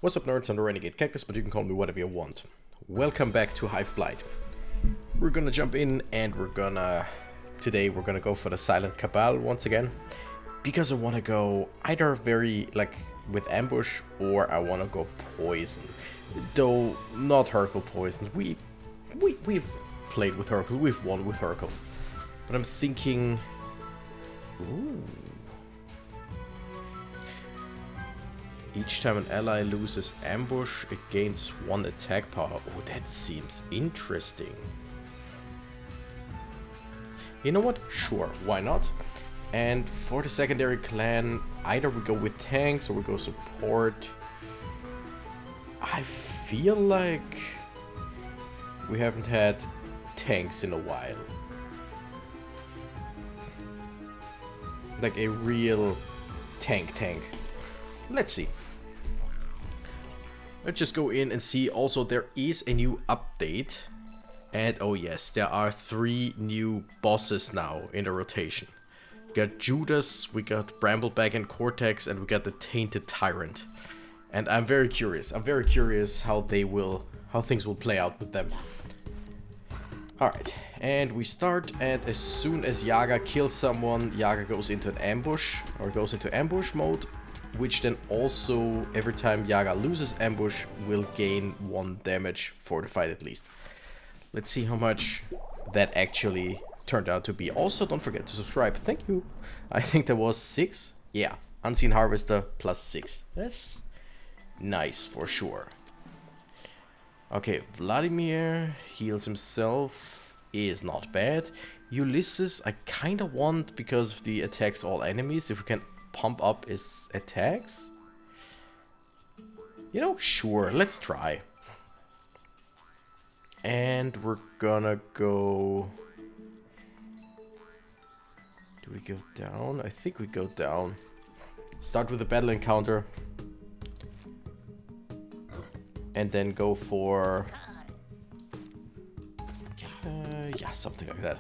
What's up, nerds? I'm the Renegade Cactus, but you can call me whatever you want. Welcome back to Hive Blight. We're gonna jump in and today we're gonna go for the Silent Cabal once again. Because I wanna go either with ambush or I wanna go poison. Though not Hercule poison. We've played with Hercule, we've won with Hercule. But I'm thinking... Ooh. Each time an ally loses ambush, it gains 1 attack power. Oh, that seems interesting. You know what? Sure, why not? And for the secondary clan, either we go with tanks or we go support. I feel like we haven't had tanks in a while. Like a real tank. Let's see. Let's just go in and see. Also, there is a new update. And oh yes, there are 3 new bosses now in the rotation. We got Judas, we got Brambleback and Cortex, and we got the Tainted Tyrant. And I'm very curious. I'm very curious how things will play out with them. Alright, and we start, and as soon as Yaga kills someone, Yaga goes into an ambush, or goes into ambush mode. Which then also, every time Yaga loses ambush, will gain 1 damage for the fight at least. Let's see how much that actually turned out to be. Also, don't forget to subscribe. Thank you. I think there was 6. Yeah, Unseen Harvester plus 6. That's nice for sure. Okay, Vladimir heals himself. Is not bad. Ulysses, I kind of want, because of the attacks all enemies, if we can pump up his attacks. You know, sure, let's try. And we're gonna go... Do we go down? I think we go down. Start with a battle encounter. And then go for... yeah, something like that.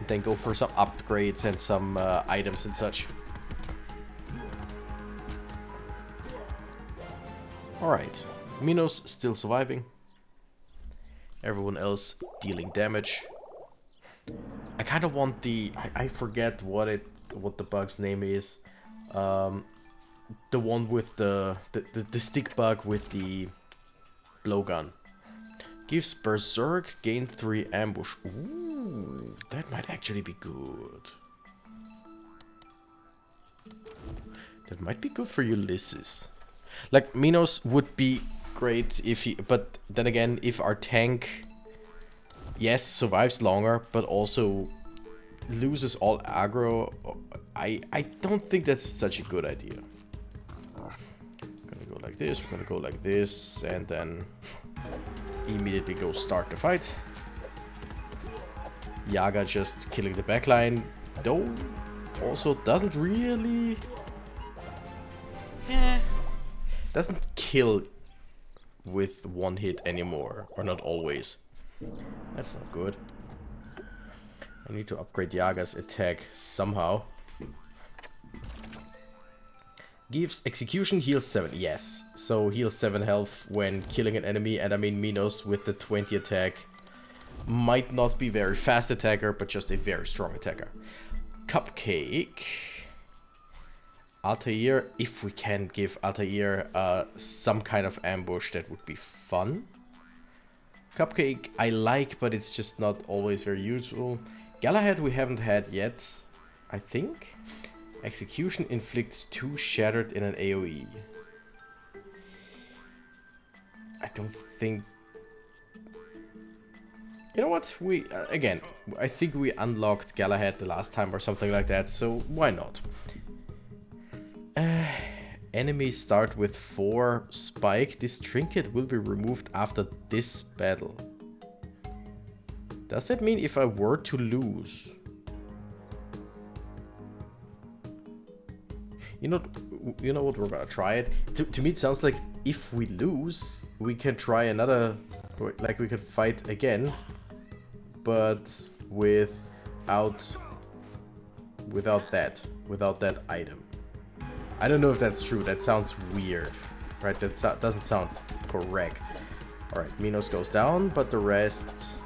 Then go for some upgrades and some items and such. Alright, Minos still surviving. Everyone else dealing damage. I kind of want the... I forget what the bug's name is. The one with the stick bug with the blowgun. Gives Berserk, gain 3 ambush. Ooh, that might actually be good. That might be good for Ulysses. Like, Minos would be great if he... But then again, if our tank, yes, survives longer, but also loses all aggro, I don't think that's such a good idea. We're gonna go like this, we're gonna go like this, and then... immediately go start the fight. Yaga just killing the backline, though also doesn't really... doesn't kill with 1 hit anymore, or not always. That's not good. I need to upgrade Yaga's attack somehow. Gives execution, heals 7. Yes, so heals 7 health when killing an enemy. And I mean, Minos with the 20 attack might not be very fast attacker, but just a very strong attacker. Cupcake. Altair, if we can give Altair some kind of ambush, that would be fun. Cupcake I like, but it's just not always very useful. Galahad we haven't had yet, I think. Execution inflicts 2 shattered in an AoE. I don't think... You know what? We again, I think we unlocked Galahad the last time or something like that, so why not? Enemies start with 4 spike. This trinket will be removed after this battle. Does that mean if I were to lose... You know what, we're gonna try it. To me it sounds like if we lose, we can try another, like we could fight again, but without that item. I don't know if that's true. That sounds weird. Right? That doesn't sound correct. Alright, Minos goes down, but the rest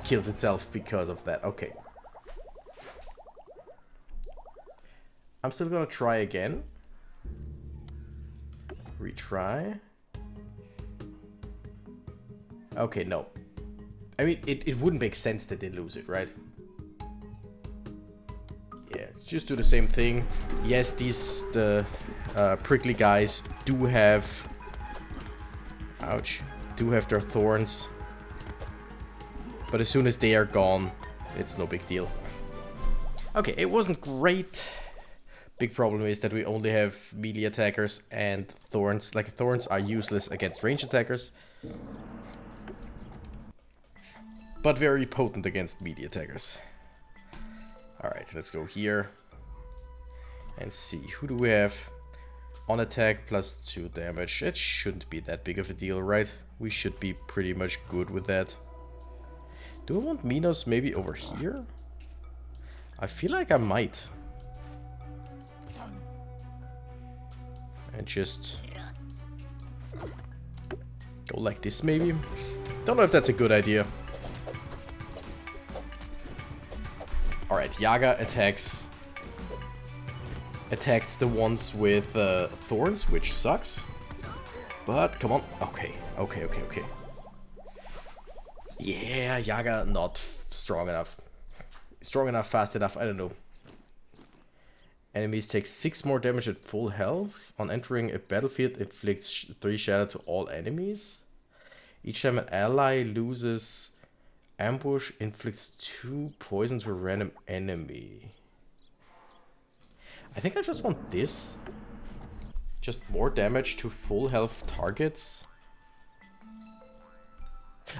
kills itself because of that. Okay. I'm still gonna try again. Retry. Okay, no. I mean, it wouldn't make sense that they lose it, right? Yeah, just do the same thing. Yes, the prickly guys do have... Ouch. Do have their thorns. But as soon as they are gone, it's no big deal. Okay, it wasn't great. Big problem is that we only have melee attackers and thorns. Like, thorns are useless against ranged attackers. But very potent against melee attackers. Alright, let's go here. And see, who do we have? On attack, +2 damage. It shouldn't be that big of a deal, right? We should be pretty much good with that. Do I want Minos maybe over here? I feel like I might. And just go like this maybe. Don't know if that's a good idea. Alright, Yaga attacked the ones with thorns, which sucks. But come on. Okay. Yeah, Yaga not strong enough. Strong enough, fast enough, I don't know. Enemies take 6 more damage at full health. On entering a battlefield, inflicts 3 shatter to all enemies. Each time an ally loses ambush, inflicts 2 poison to a random enemy. I think I just want this. Just more damage to full health targets.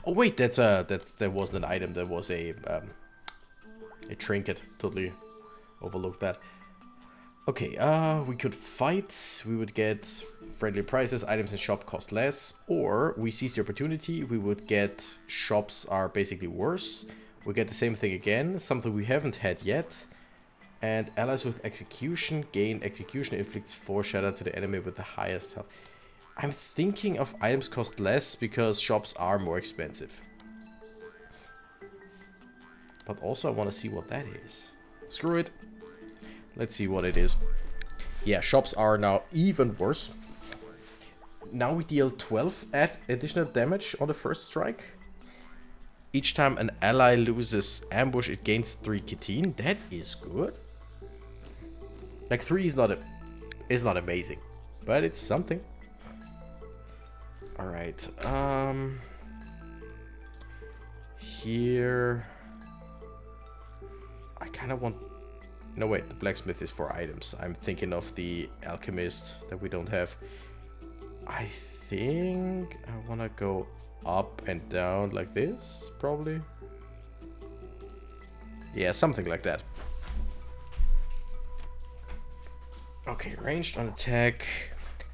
Oh wait, that wasn't an item. That was a trinket. Totally overlooked that. Okay, we could fight. We would get friendly prices. Items in shop cost less. Or we seize the opportunity. We would get shops are basically worse. We get the same thing again. Something we haven't had yet. And allies with execution gain execution, inflicts 4 shatter to the enemy with the highest health. I'm thinking of items cost less because shops are more expensive. But also I want to see what that is. Screw it. Let's see what it is. Yeah, shops are now even worse. Now we deal 12 additional damage on the first strike. Each time an ally loses ambush, it gains 3 chitin. That is good. Like 3 is not amazing, but it's something. All right. Here I kind of want. No wait, the blacksmith is for items. I'm thinking of the alchemist that we don't have. I think I want to go up and down like this, probably. Yeah, something like that. Okay, ranged on attack.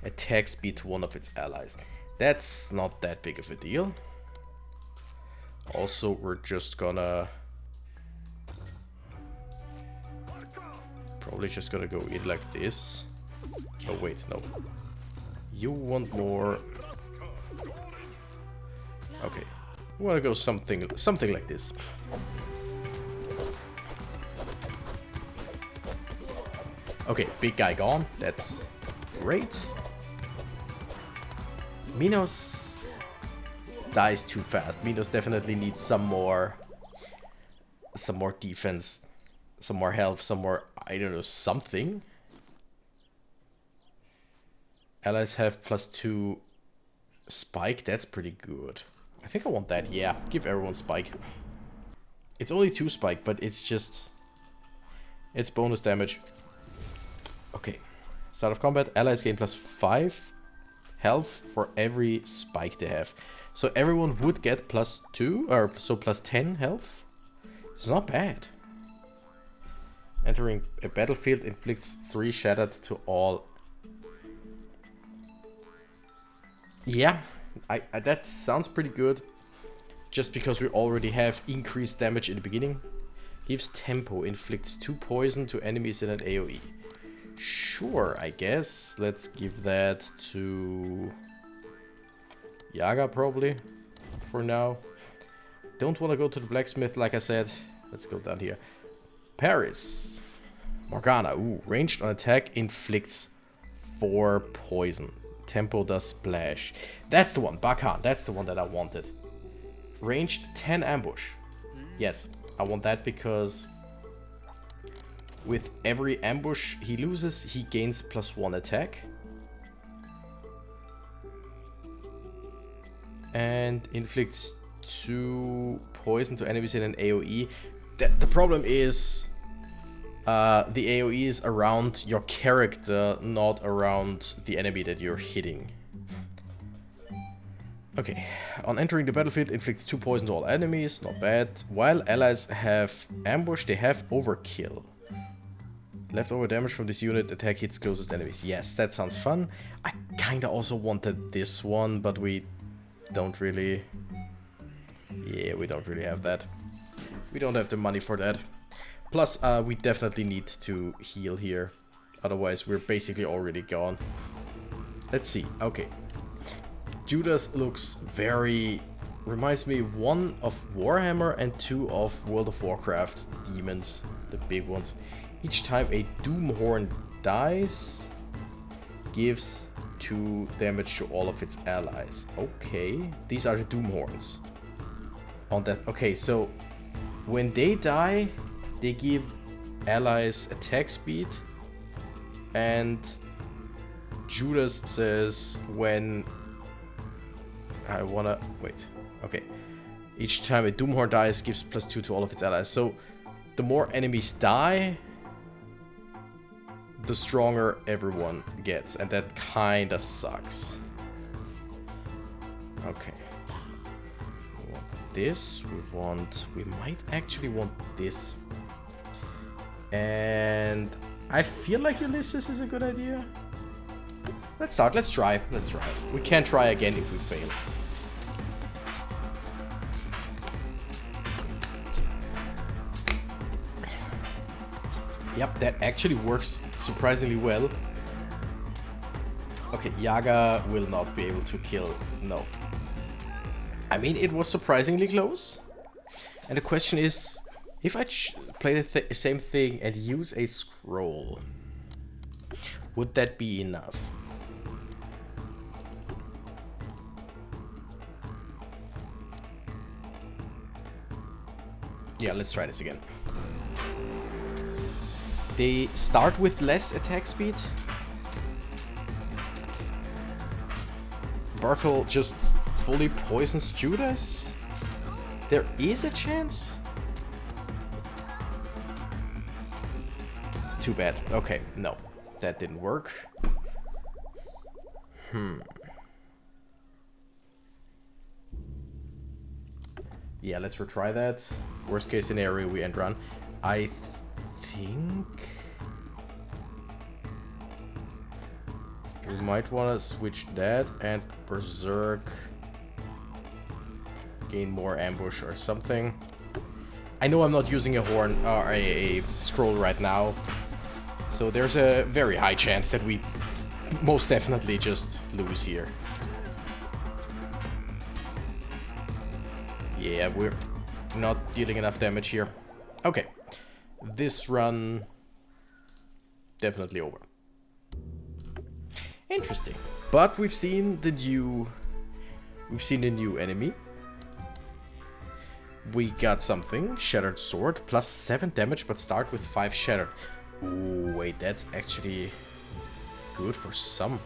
Attack speed to one of its allies. That's not that big of a deal. Also, we're just gonna... Probably just gonna go in like this. Oh wait, no. You want more... Okay. We wanna go something like this. Okay, big guy gone. That's great. Minos dies too fast. Minos definitely needs some more defense, some more health, some more, I don't know, something. Allies have +2 spike. That's pretty good. I think I want that. Yeah, give everyone spike. It's only 2 spike, but it's just... It's bonus damage. Okay. Start of combat. Allies gain +5 health for every spike they have. So everyone would get +2, or so +10 health. It's not bad. Entering a battlefield inflicts 3 shattered to all. Yeah, that sounds pretty good. Just because we already have increased damage in the beginning. Gives tempo, inflicts 2 poison to enemies in an AoE. Sure, I guess. Let's give that to Yaga, probably, for now. Don't want to go to the blacksmith, like I said. Let's go down here. Paris. Morgana. Ooh, ranged on attack inflicts 4 poison. Tempo does splash. That's the one, Bakan. That's the one that I wanted. Ranged 10 ambush. Yes, I want that because with every ambush he loses, he gains +1 attack. And inflicts 2 poison to enemies in an AoE. The problem is the AoE is around your character, not around the enemy that you're hitting. Okay, on entering the battlefield, inflicts 2 poison to all enemies, not bad. While allies have ambush, they have overkill. Leftover damage from this unit, attack hits closest enemies. Yes, that sounds fun. I kinda also wanted this one, but we don't really... Yeah, we don't really have that. We don't have the money for that. Plus, we definitely need to heal here. Otherwise, we're basically already gone. Let's see. Okay. Judas looks very... Reminds me, 1 of Warhammer and 2 of World of Warcraft demons. The big ones. Each time a Doomhorn dies, gives 2 damage to all of its allies. Okay. These are the Doomhorns. On that... Okay, so... When they die, they give allies attack speed. And Judas says when... I wanna... Wait. Okay. Each time a Doomhorn dies, gives +2 to all of its allies. So, the more enemies die, the stronger everyone gets. And that kinda sucks. Okay. We want this. We might actually want this. And I feel like Ulysses is a good idea. Let's start. Let's try. Let's try. We can try again if we fail. Yep, that actually works surprisingly well. Okay, Yaga will not be able to kill. No. I mean, it was surprisingly close. And the question is, if I play the same thing and use a scroll, would that be enough? Yeah, let's try this again. They start with less attack speed. Barkle just fully poisons Judas. There is a chance. Too bad. Okay, no. That didn't work. Yeah, let's retry that. Worst case scenario, we end run. I think we might want to switch that and Berserk. Gain more ambush or something. I know I'm not using a horn or a scroll right now, so there's a very high chance that we most definitely just lose here. Yeah, we're not dealing enough damage here. Okay. This run definitely over. Interesting. But we've seen the new enemy. We got something. Shattered Sword. +7 damage, but start with 5 shattered. Ooh, wait, that's actually good for some.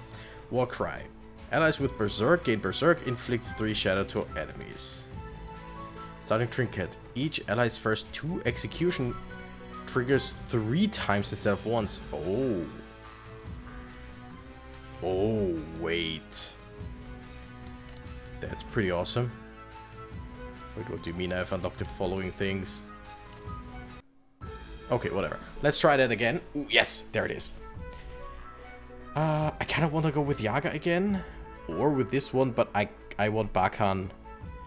Warcry. Allies with Berserk gain Berserk, inflicts 3 shatter to enemies. Starting Trinket. Each ally's first 2 execution triggers 3 times instead of once. Oh. Oh, wait. That's pretty awesome. Wait, what do you mean I've unlocked the following things? Okay, whatever. Let's try that again. Ooh, yes, there it is. I kind of want to go with Yaga again. Or with this one, but I want Bakan.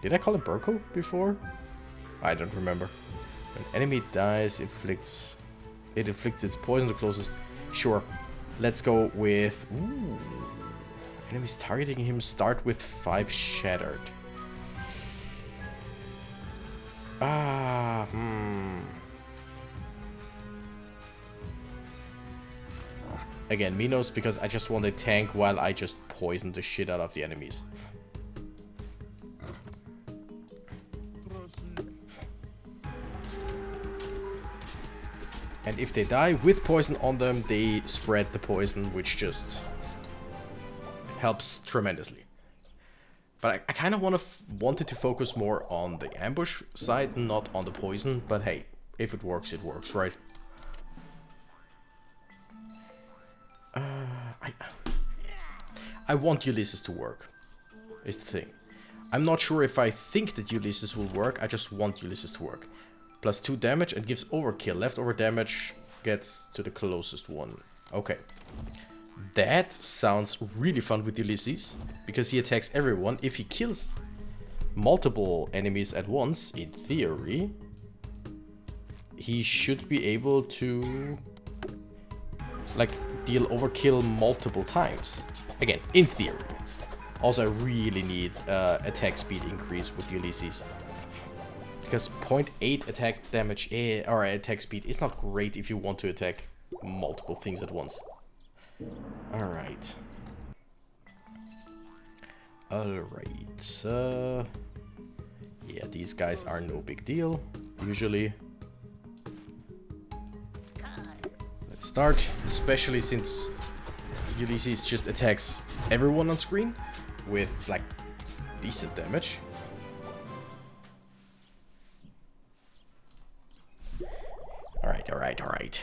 Did I call him Burkle before? I don't remember. When enemy dies, it inflicts its poison to closest. Sure. Let's go with... Ooh. Enemies targeting him start with 5 shattered. Again, Minos, because I just want a tank while I just poison the shit out of the enemies. And if they die with poison on them, they spread the poison, which just helps tremendously. But I kind of wanted to focus more on the ambush side, not on the poison. But hey, if it works, right? I want Ulysses to work, is the thing. I'm not sure if I think that Ulysses will work, I just want Ulysses to work. Plus 2 damage and gives overkill. Leftover damage gets to the closest one. Okay. That sounds really fun with Ulysses, because he attacks everyone. If he kills multiple enemies at once, in theory, he should be able to, like, deal overkill multiple times. Again, in theory. Also, I really need attack speed increase with Ulysses. Because 0.8 attack damage or attack speed is not great if you want to attack multiple things at once. Alright. Alright. Yeah, these guys are no big deal, usually. Let's start, especially since Ulysses just attacks everyone on screen with, like, decent damage. Alright.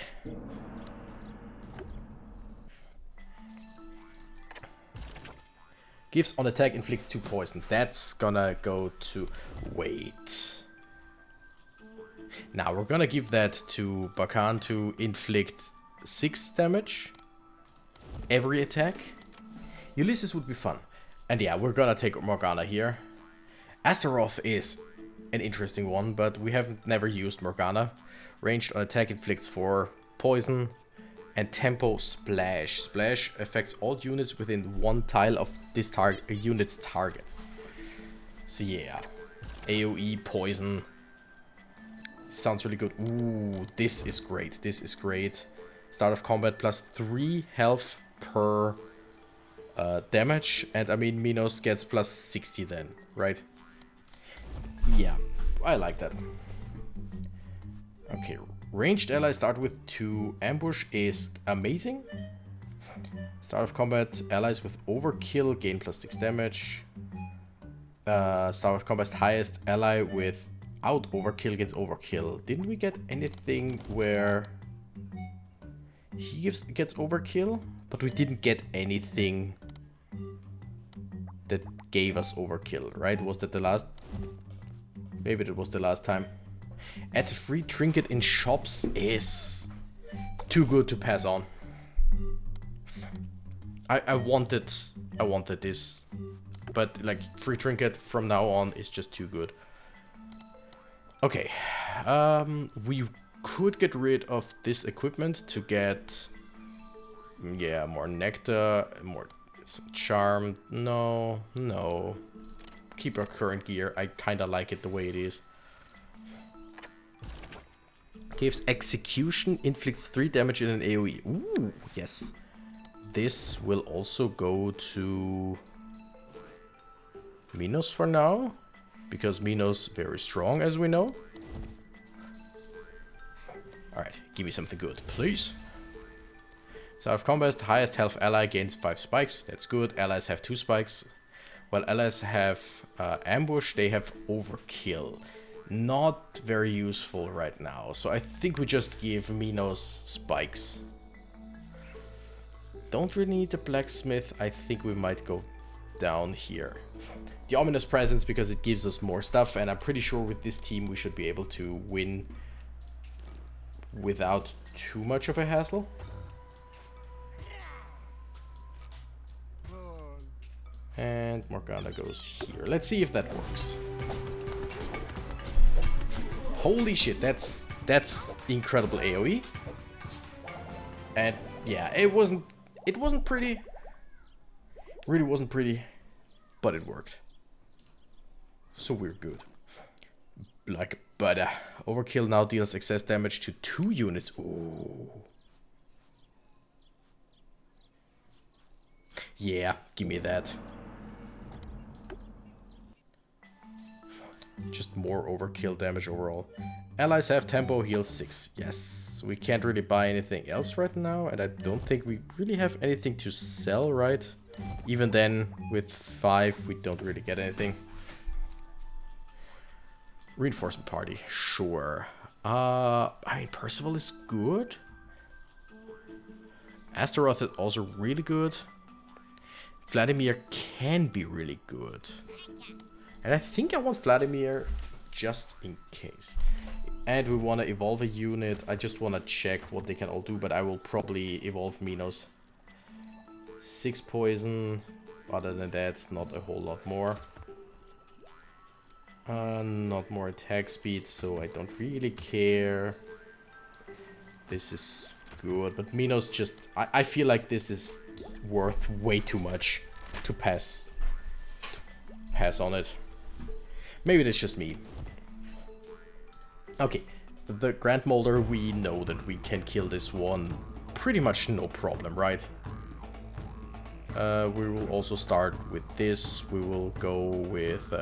Gives on attack, inflicts 2 poison. That's gonna go to wait. Now we're gonna give that to Bakan to inflict 6 damage. Every attack. Ulysses would be fun. And yeah, we're gonna take Morgana here. Azeroth is an interesting one, but we have never used Morgana. Ranged on attack, inflicts 4 poison. And tempo splash. Splash affects all units within 1 tile of this unit's target. So yeah. AoE poison. Sounds really good. Ooh, this is great. This is great. Start of combat plus 3 health per damage. And I mean, Minos gets plus 60 then, right? Yeah, I like that. Okay, ranged allies start with 2 ambush is amazing. Start of combat, allies with overkill gain plus 6 damage. Start of combat's highest ally without overkill gets overkill. Didn't we get anything where he gets overkill? But we didn't get anything that gave us overkill, right? Was that the last? Maybe that was the last time. Adds a free trinket in shops is too good to pass on. I wanted this, but like free trinket from now on is just too good. Okay, we could get rid of this equipment to get, yeah, more nectar, more charm. No. Keep our current gear. I kind of like it the way it is. Gives execution, inflicts 3 damage in an AoE. Ooh, yes. This will also go to Minos for now, because Minos very strong, as we know. Alright, give me something good, please. Start of combat, highest health ally gains 5 spikes. That's good. Allies have 2 spikes. While allies have ambush, they have overkill. Not very useful right now. So I think we just give Minos spikes. Don't really need the blacksmith. I think we might go down here. The ominous presence, because it gives us more stuff, and I'm pretty sure with this team we should be able to win without too much of a hassle. And Morgana goes here. Let's see if that works. Holy shit, that's incredible AoE. And yeah, it wasn't It wasn't pretty. Really wasn't pretty. But it worked. So we're good. Like butter. Overkill now deals excess damage to 2 units. Ooh. Yeah, give me that. Just more overkill damage overall. Allies have tempo, heals 6. Yes, we can't really buy anything else right now, and I don't think we really have anything to sell, right? Even then, with 5, we don't really get anything. Reinforcement party, sure. I mean, Percival is good. Astaroth is also really good. Vladimir can be really good. And I think I want Vladimir just in case. And we want to evolve a unit. I just want to check what they can all do, but I will probably evolve Minos. 6 poison. Other than that, not a whole lot more. Not more attack speed, so I don't really care. This is good, but Minos just... I feel like this is worth way too much to pass on it. Maybe it's just me. Okay, the Grand Moulder, we know that we can kill this one pretty much no problem, right? We will also start with this. We will go with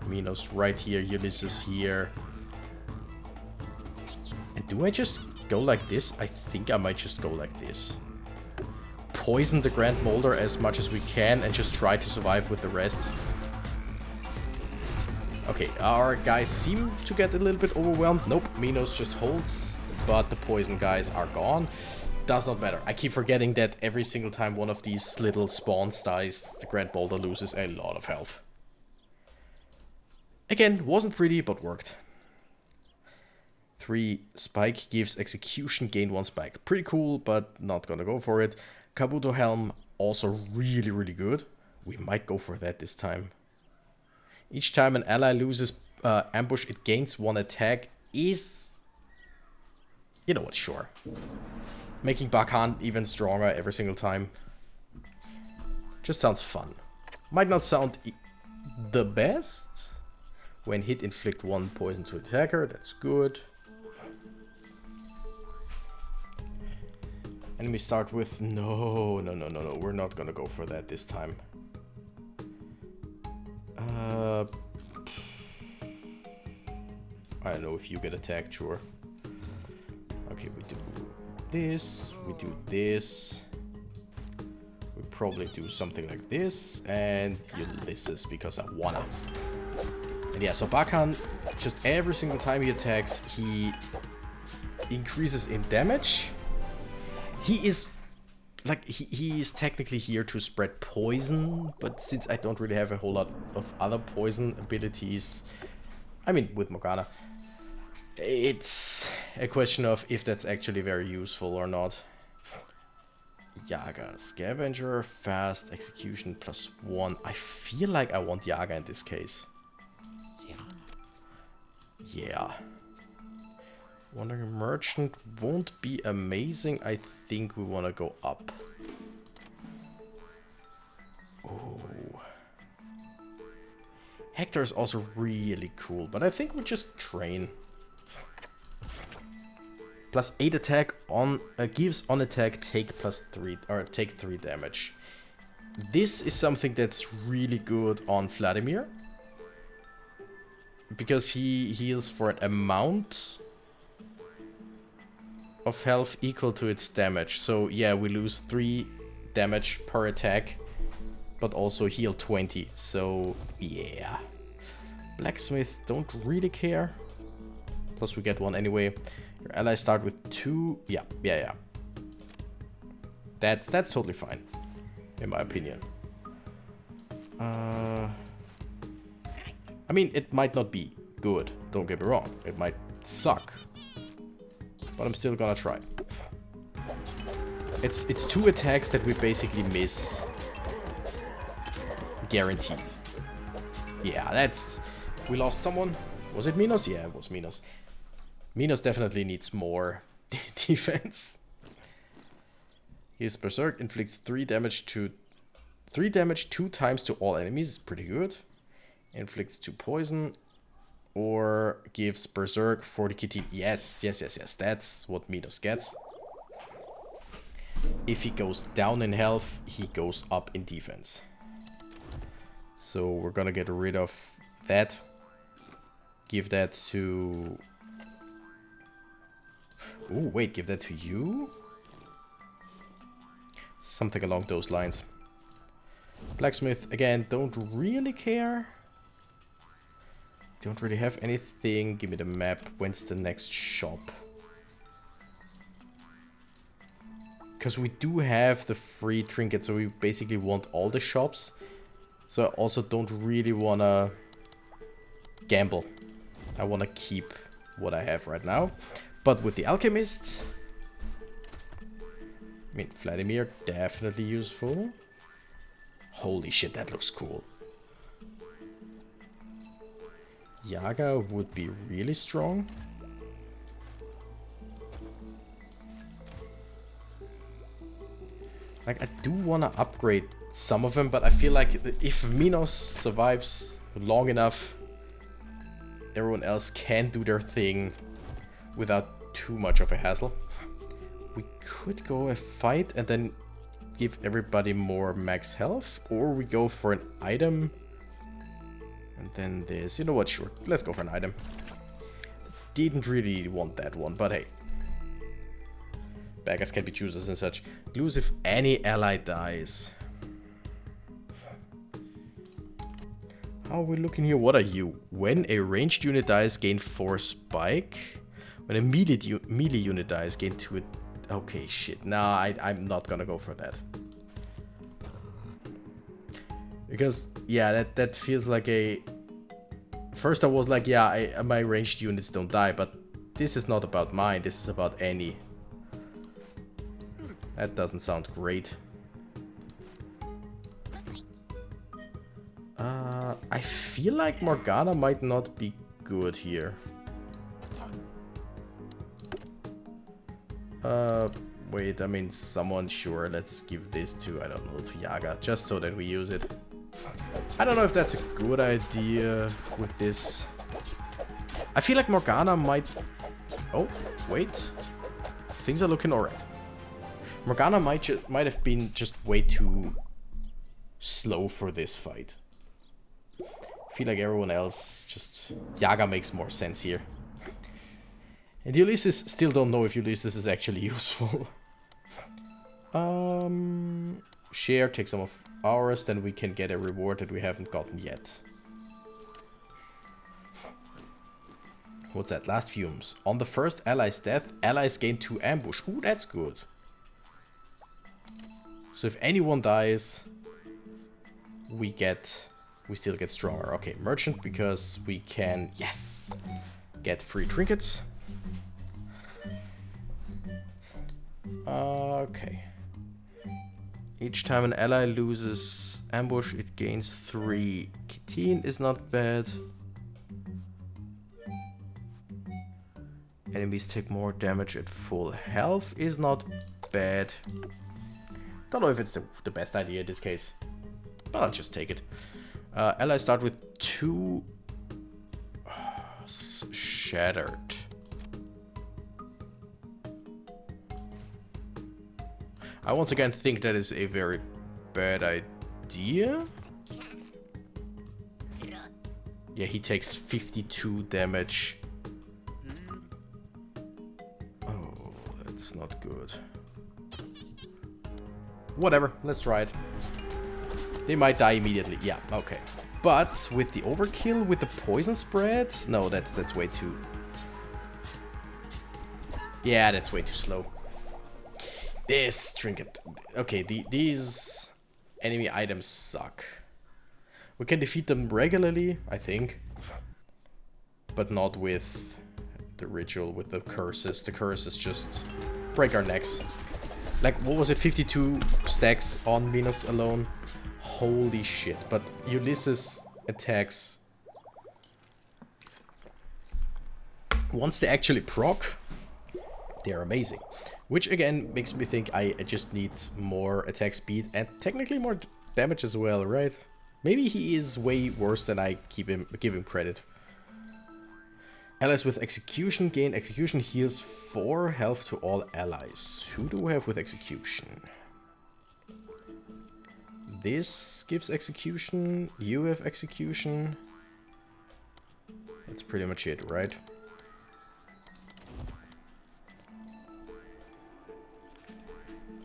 Minos right here, Ulysses here. And do I just go like this? I think I might just go like this. Poison the Grand Moulder as much as we can and just try to survive with the rest. Okay, our guys seem to get a little bit overwhelmed. Nope, Minos just holds, but the poison guys are gone. Does not matter. I keep forgetting that every single time one of these little spawns dies, the Grand Moulder loses a lot of health. Again, wasn't pretty, but worked. 3 spike gives execution, gain 1 spike. Pretty cool, but not gonna go for it. Kabuto Helm, also really, really good. We might go for that this time. Each time an ally loses ambush, it gains 1 attack. Is... You know what, sure. Making Bakhan even stronger every single time. Just sounds fun. Might not sound the best. When hit, inflict 1 poison to attacker. That's good. And we start with... No. We're not gonna go for that this time. I don't know if you get attacked, sure. Okay, we do this, we do this. We probably do something like this, and Ulysses because I wanna. And yeah, so Bakhan, just every single time he attacks, he increases in damage. He is... Like, he is technically here to spread poison, but since I don't really have a whole lot of other poison abilities, I mean, with Morgana, it's a question of if that's actually very useful or not. Yaga, Scavenger, Fast, Execution, +1. I feel like I want Yaga in this case. Yeah. Wandering Merchant won't be amazing. I think we want to go up. Oh. Hector is also really cool, but I think we just train. +8 attack on gives on attack take +3 or take 3 damage. This is something that's really good on Vladimir because he heals for an amount of health equal to its damage. So yeah, we lose 3 damage per attack, but also heal 20. So yeah. Blacksmith, don't really care. Plus we get 1 anyway. Your allies start with 2. Yeah. That's totally fine, in my opinion. I mean, it might not be good, don't get me wrong. It might suck. But I'm still gonna try. It's 2 attacks that we basically miss. Guaranteed. Yeah, that's... We lost someone. Was it Minos? Yeah, it was Minos. Minos definitely needs more defense. His Berserk inflicts 3 damage 2 times to all enemies. Pretty good. Inflicts 2 poison. Or gives Berserk 40 KT. Yes. That's what Minos gets. If he goes down in health, he goes up in defense. So we're gonna get rid of that. Give that to... Oh, wait, give that to you? Something along those lines. Blacksmith, again, don't really care. Don't really have anything. Give me the map. When's the next shop? Because we do have the free trinket, so we basically want all the shops. So I also don't really want to gamble. I want to keep what I have right now. But with the alchemists... I mean, Vladimir, definitely useful. Holy shit, that looks cool. Yaga would be really strong. Like, I do want to upgrade some of them, but I feel like if Minos survives long enough, everyone else can do their thing without too much of a hassle. We could go a fight and then give everybody more max health, or we go for an item and then this. You know what, sure, let's go for an item. Didn't really want that one, but hey. Beggars can be choosers and such. Lose if any ally dies. How are we looking here? What are you? When a ranged unit dies, gain 4 spike. When a melee unit dies, gain 2... Okay, shit. Nah, I'm not gonna go for that. Because, yeah, that feels like a... First I was like, yeah, my ranged units don't die, but this is not about mine, this is about any. That doesn't sound great. I feel like Morgana might not be good here. Wait, I mean, someone, sure, let's give this to, I don't know, to Yaga, just so that we use it. I don't know if that's a good idea with this. I feel like Morgana might... Oh, wait. Things are looking alright. Morgana might have been just way too slow for this fight. I feel like everyone else just... Yaga makes more sense here. And Ulysses, still don't know if Ulysses is actually useful. Share, take some of ours, then we can get a reward that we haven't gotten yet. What's that? Last fumes. On the first ally's death, allies gain 2 ambush. Ooh, that's good. So if anyone dies, we still get stronger. Okay, merchant, because we can, yes, get free trinkets. Okay. Each time an ally loses ambush, it gains 3. Ketine is not bad. Enemies take more damage at full health is not bad. Don't know if it's the best idea in this case, but I'll just take it. Allies start with 2 shattered. I once again think that is a very bad idea. Yeah, he takes 52 damage. Oh, that's not good. Whatever, let's try it. They might die immediately. Yeah, okay. But with the overkill, with the poison spread, no, that's way too... Yeah, that's way too slow. This trinket. Okay, these enemy items suck. We can defeat them regularly, I think. But not with the ritual, with the curses. The curses just break our necks. Like, what was it? 52 stacks on Venus alone? Holy shit. But Ulysses attacks... Once they actually proc, they're amazing. Which again makes me think I just need more attack speed and technically more damage as well, right? Maybe he is way worse than I give him credit. Allies with execution gain execution heals 4 health to all allies. Who do we have with execution? This gives execution. You have execution. That's pretty much it, right?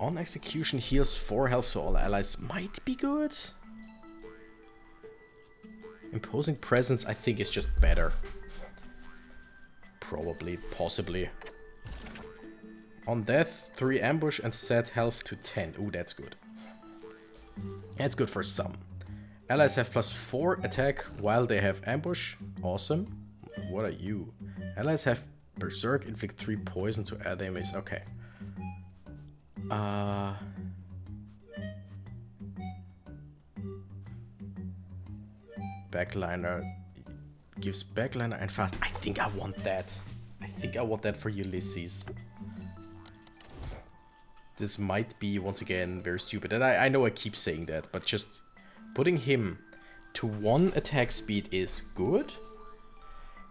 On execution heals 4 health to all allies might be good. Imposing presence I think is just better. Probably, possibly. On death, 3 ambush and set health to 10. Ooh, that's good. That's good for some. Allies have +4 attack while they have ambush. Awesome. What are you? Allies have berserk, inflict 3 poison to enemies. Okay. Backliner gives backliner and fast. I think I want that. I think I want that for Ulysses. This might be once again very stupid, and I know I keep saying that, but just putting him to 1 attack speed is good.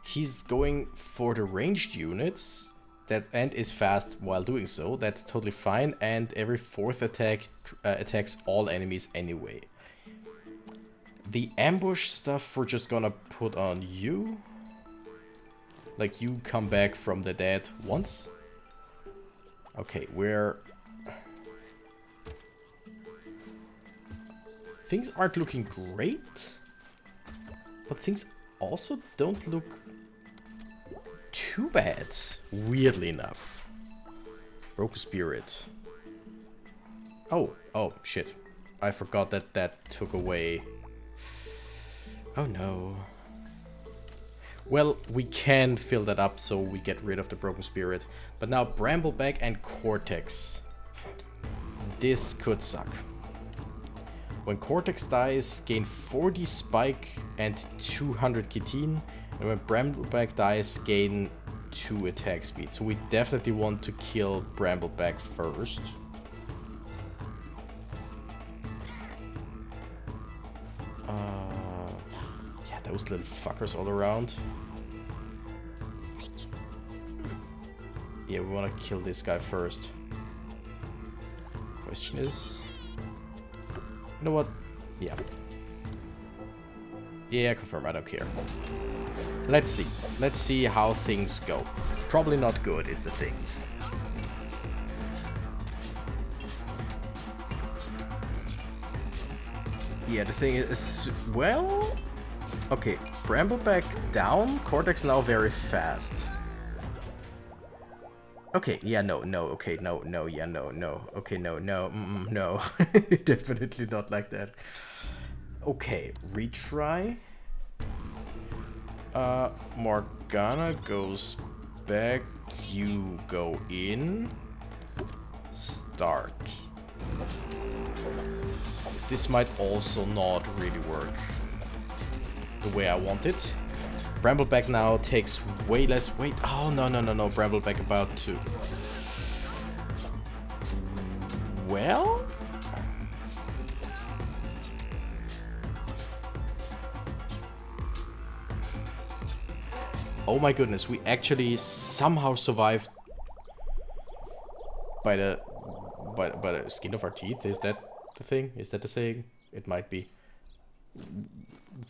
He's going for the ranged units that and is fast while doing so. That's totally fine, and every 4th attack attacks all enemies anyway. The ambush stuff we're just gonna put on you. Like, you come back from the dead once. Okay, things aren't looking great, but things also don't look too bad, weirdly enough. Broken Spirit. Oh, shit. I forgot that took away. Oh no. Well, we can fill that up so we get rid of the Broken Spirit. But now Brambleback and Cortex. This could suck. When Cortex dies, gain 40 spike and 200 Kitin. And when Brambleback dies, gain 2 attack speed. So we definitely want to kill Brambleback first. Yeah, those little fuckers all around. Yeah, we want to kill this guy first. Question is... You know what? Yeah. Yeah, confirm, I don't care. Let's see. Let's see how things go. Probably not good is the thing. Yeah, the thing is... Well... Okay, Brambleback down. Cortex now very fast. Okay, yeah, no, okay, no, yeah, no, okay, no, no. Definitely not like that. Okay, retry. Morgana goes back, you go in. Start. This might also not really work the way I want it. Brambleback now takes way less weight. Oh, no. Brambleback about to... Well? Oh my goodness, we actually somehow survived by the skin of our teeth. Is that the thing? Is that the saying? It might be.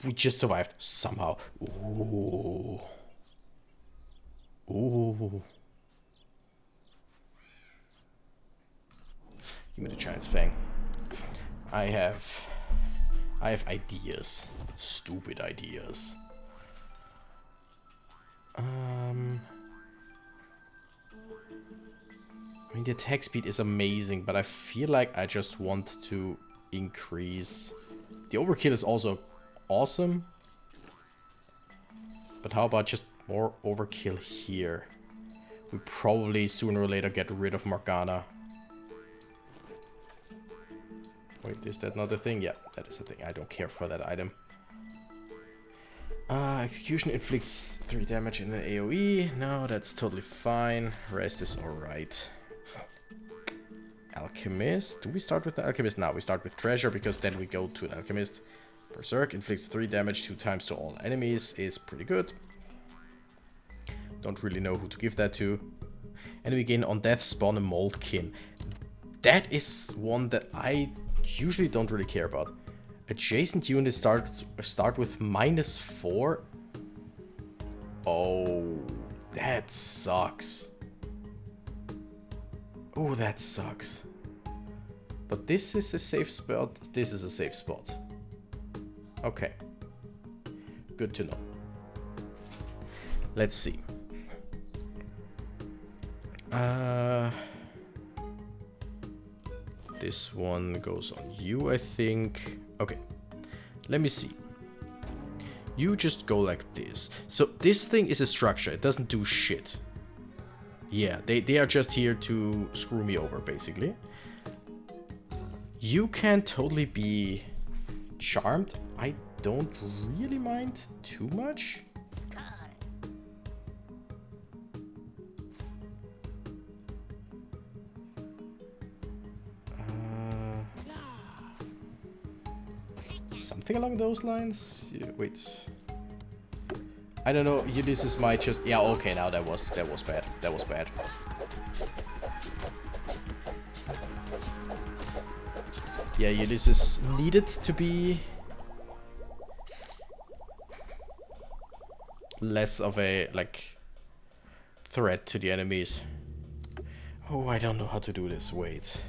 We just survived somehow. Ooh. Ooh. Give me the Giant's Fang. I have ideas. Stupid ideas. I mean, the attack speed is amazing, but I feel like I just want to increase. The overkill is also awesome, but how about just more overkill here? We probably sooner or later get rid of Morgana. Wait, is that not a thing? Yeah, that is a thing. I don't care for that item. Execution inflicts 3 damage in the AoE. No, that's totally fine. Rest is alright. Alchemist. Do we start with the Alchemist? Now we start with Treasure, because then we go to the Alchemist. Berserk inflicts 3 damage 2 times to all enemies. Is pretty good. Don't really know who to give that to. And we gain on death spawn a Moldkin. That is one that I usually don't really care about. Adjacent units start with -4. Oh, that sucks. Oh, that sucks. But this is a safe spot. This is a safe spot. Okay. Good to know. Let's see. This one goes on you, I think. Okay. Let me see. You just go like this. So this thing is a structure. It doesn't do shit. Yeah, they are just here to screw me over, basically. You can totally be charmed. I don't really mind too much. Something along those lines? Yeah, wait. I don't know, Ulysses might just... Yeah, okay, now that was bad. That was bad. Yeah, Ulysses needed to be less of a, like, threat to the enemies. Oh, I don't know how to do this. Wait.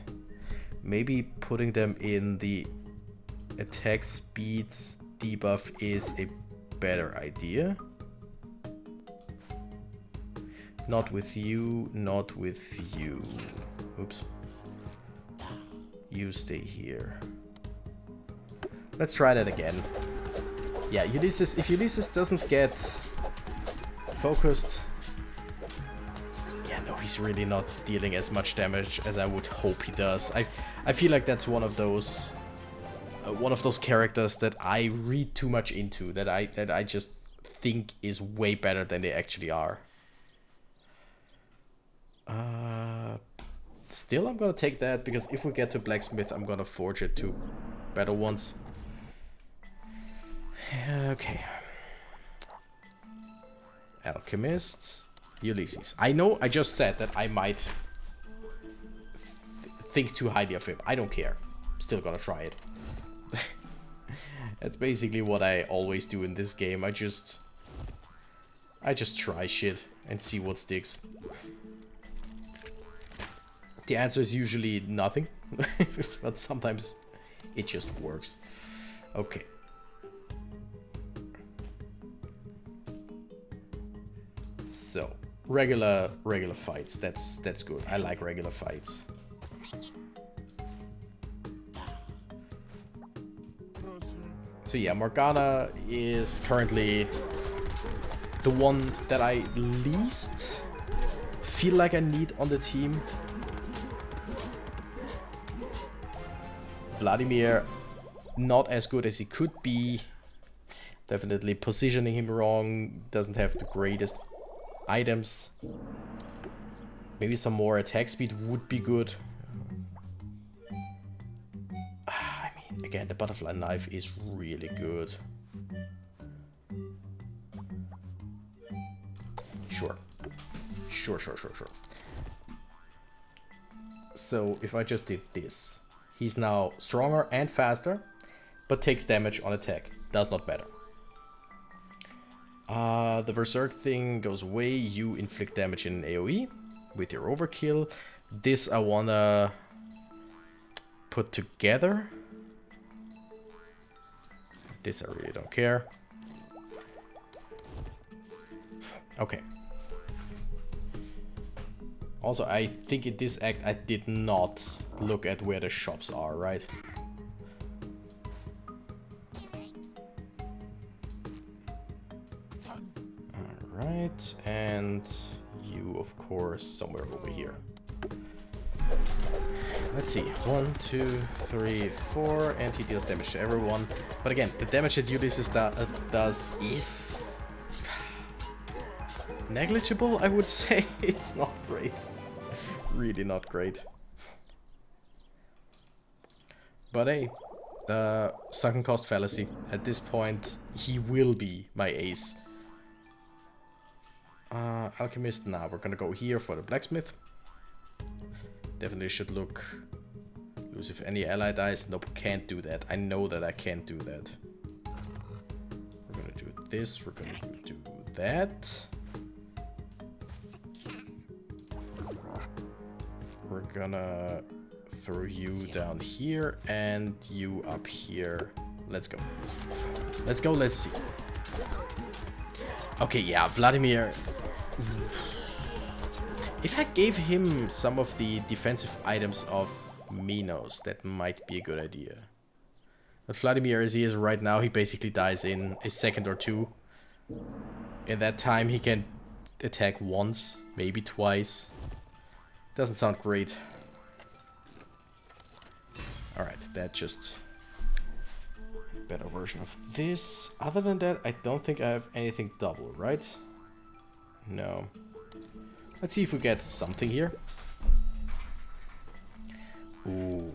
Maybe putting them in the attack speed debuff is a better idea. Not with you, not with you. Oops. You stay here. Let's try that again. Yeah, Ulysses, if Ulysses doesn't get focused... Yeah, no, he's really not dealing as much damage as I would hope he does. I feel like that's one of those characters that I read too much into, that I just think is way better than they actually are. Still, I'm gonna take that, because if we get to Blacksmith, I'm gonna forge it to better ones. Okay. Alchemists. Ulysses. I know I just said that I might think too highly of him. I don't care. Still gonna try it. That's basically what I always do in this game. I just try shit and see what sticks. The answer is usually nothing, but sometimes it just works. Okay. So, regular fights. That's good. I like regular fights. So yeah, Morgana is currently the one that I least feel like I need on the team. Vladimir, not as good as he could be. Definitely positioning him wrong. Doesn't have the greatest items. Maybe some more attack speed would be good. I mean, again, the butterfly knife is really good. Sure. So if I just did this, he's now stronger and faster, but takes damage on attack. Does not matter. The Berserk thing goes away. You inflict damage in AoE with your overkill. This I wanna put together. This I really don't care. Okay. Also, I think in this act I did not look at where the shops are, right? Alright, and you, of course, somewhere over here. Let's see. 1, 2, 3, 4, and he deals damage to everyone. But again, the damage that Ulysses does is negligible, I would say. It's not great. Really not great. But hey, the sunken cost fallacy. At this point, he will be my ace. Alchemist, nah, we're gonna go here for the blacksmith. Definitely should look. Lose if any ally dies. Nope, can't do that. I know that I can't do that. We're gonna do this, we're gonna do that. We're gonna throw you down here and you up here. Let's go. Let's go, let's see. Okay, yeah, Vladimir. If I gave him some of the defensive items of Minos, that might be a good idea. But Vladimir, as he is right now, he basically dies in a second or two. In that time, he can attack once, maybe twice. Doesn't sound great. Alright, that just... better version of this. Other than that, I don't think I have anything double, right? No. Let's see if we get something here. Ooh.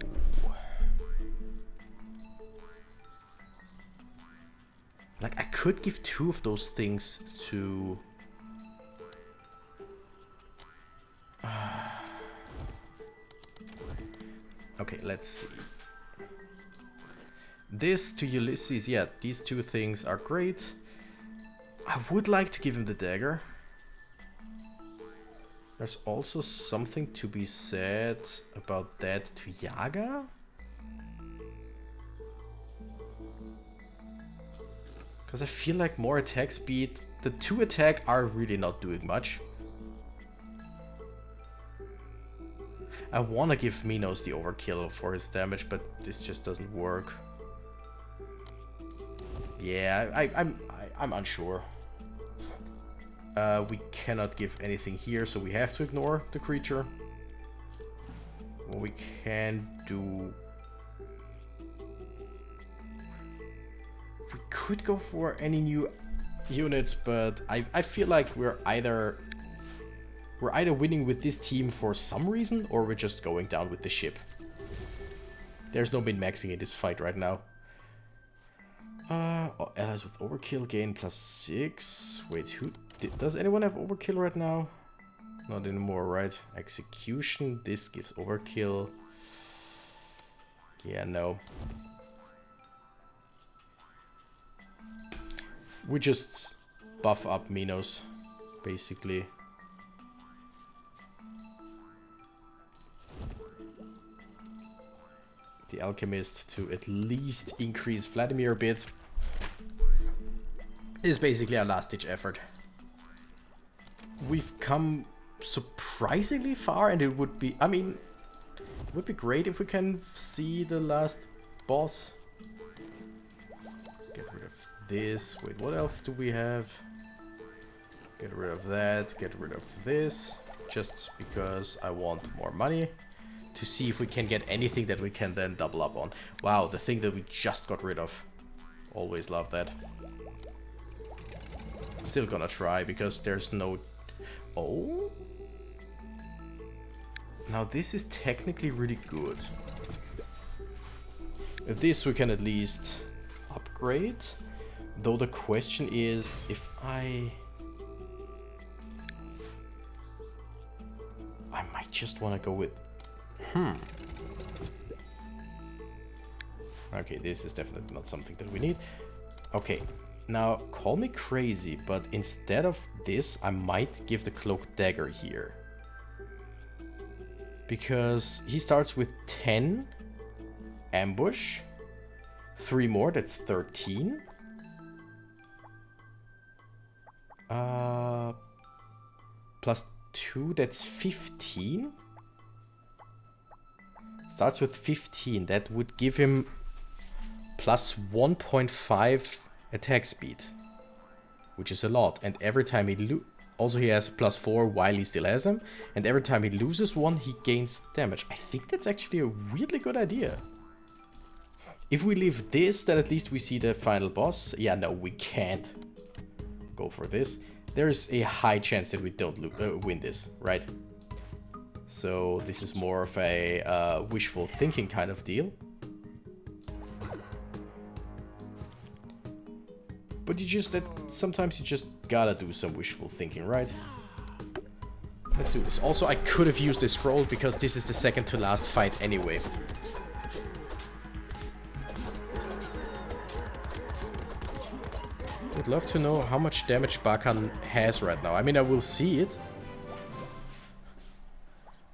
Like, I could give two of those things to... Okay, let's see. This to Ulysses, yeah, these two things are great. I would like to give him the dagger. There's also something to be said about that to Yaga. Because I feel like more attack speed, the 2 attack are really not doing much. I want to give Minos the overkill for his damage, but this just doesn't work. Yeah, I'm unsure. We cannot give anything here, so we have to ignore the creature. What we can do... We could go for any new units, but I feel like we're either winning with this team for some reason, or we're just going down with the ship. There's no min-maxing in this fight right now. Allies with overkill gain +6. Wait, who does anyone have overkill right now? Not anymore, right? Execution. This gives overkill. Yeah, no. We just buff up Minos, basically. The Alchemist to at least increase Vladimir a bit is basically our last-ditch effort. We've come surprisingly far, and it would be, I mean, it would be great if we can see the last boss. Get rid of this. Wait, what else do we have? Get rid of that. Get rid of this. Just because I want more money. To see if we can get anything that we can then double up on. Wow, the thing that we just got rid of. Always love that. Still gonna try, because there's no... Oh? Now this is technically really good. This we can at least upgrade. Though the question is, if I might just want to go with... Okay, this is definitely not something that we need. Okay, now call me crazy, but instead of this, I might give the cloak dagger here. Because he starts with 10 ambush, 3 more, that's 13. Plus 2, that's 15. Starts with 15. That would give him plus 1.5 attack speed, which is a lot. And every time he also he has plus 4 while he still has them. And every time he loses one, he gains damage. I think that's actually a weirdly good idea. If we leave this, then at least we see the final boss. Yeah, no, we can't go for this. There's a high chance that we don't win this, right? So this is more of a wishful thinking kind of deal. But sometimes you just gotta do some wishful thinking, right? Let's do this. Also, I could have used this scroll because this is the second to last fight anyway. I'd love to know how much damage Bakan has right now. I mean, I will see it.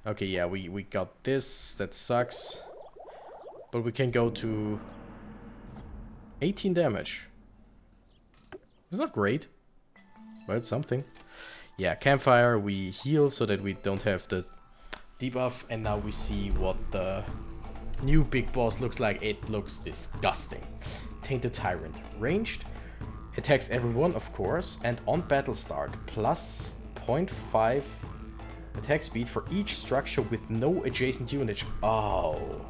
Okay, yeah, we got this. That sucks. But we can go to 18 damage. It's not great, but it's something. Yeah, campfire, we heal so that we don't have the debuff. And now we see what the new big boss looks like. It looks disgusting. Tainted Tyrant. Ranged. Attacks everyone, of course. And on battle start, plus 0.5 attack speed for each structure with no adjacent unit. Oh.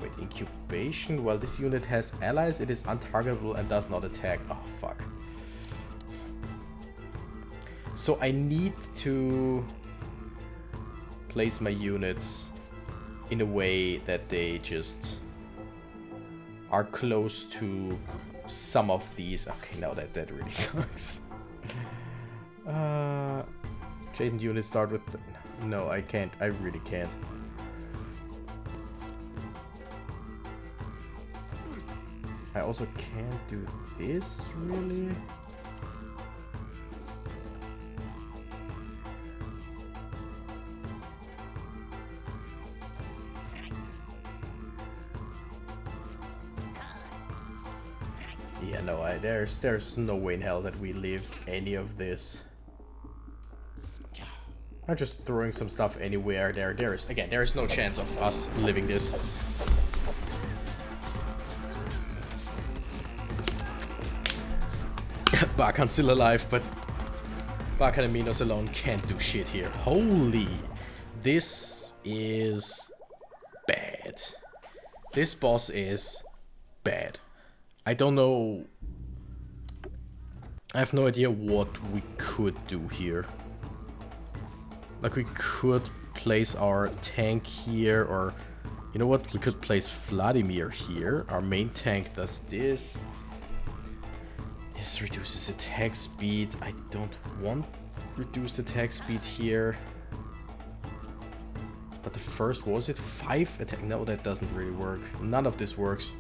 Wait, incubation? While this unit has allies, it is untargetable and does not attack. Oh, fuck. So I need to place my units in a way that they just are close to some of these. Okay, now that really sucks. Adjacent units start with... No, I can't. I really can't. I also can't do this, really. Yeah, no, there's no way in hell that we live any of this. I'm just throwing some stuff anywhere. There is no chance of us living this. Bakan's still alive, but Bakan and Minos alone can't do shit here. Holy, this is bad. This boss is bad. I don't know. I have no idea what we could do here. Like, we could place our tank here, or you know what? We could place Vladimir here. Our main tank does this. This reduces attack speed. I don't want reduced attack speed here. But the first, was it 5 attack? No, that doesn't really work. None of this works.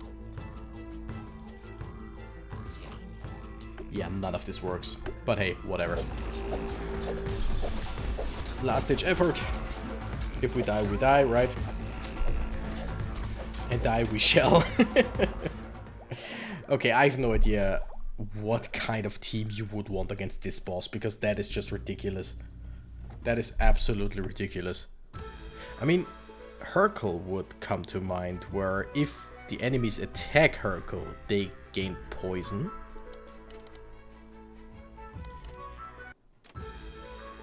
Yeah, none of this works. But hey, whatever. Last ditch effort. If we die, we die, right? And die we shall. Okay, I have no idea what kind of team you would want against this boss, because that is just ridiculous. That is absolutely ridiculous. I mean, Hercule would come to mind, where if the enemies attack Hercule, they gain poison.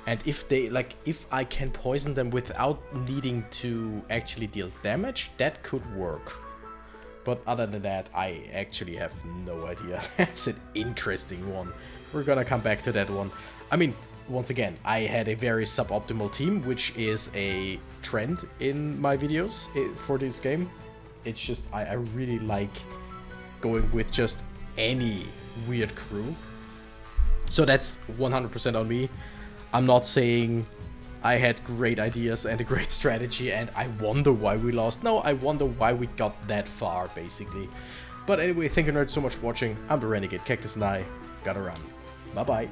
And if they, like, if I can poison them without needing to actually deal damage, that could work. But other than that, I actually have no idea. That's an interesting one. We're gonna come back to that one. I mean, once again, I had a very suboptimal team, which is a trend in my videos for this game. It's just, I really like going with just any weird crew. So that's 100% on me. I'm not saying I had great ideas and a great strategy and I wonder why we lost. No, I wonder why we got that far, basically. But anyway, thank you nerds so much for watching. I'm the Renegade Cactus and I gotta run. Bye bye.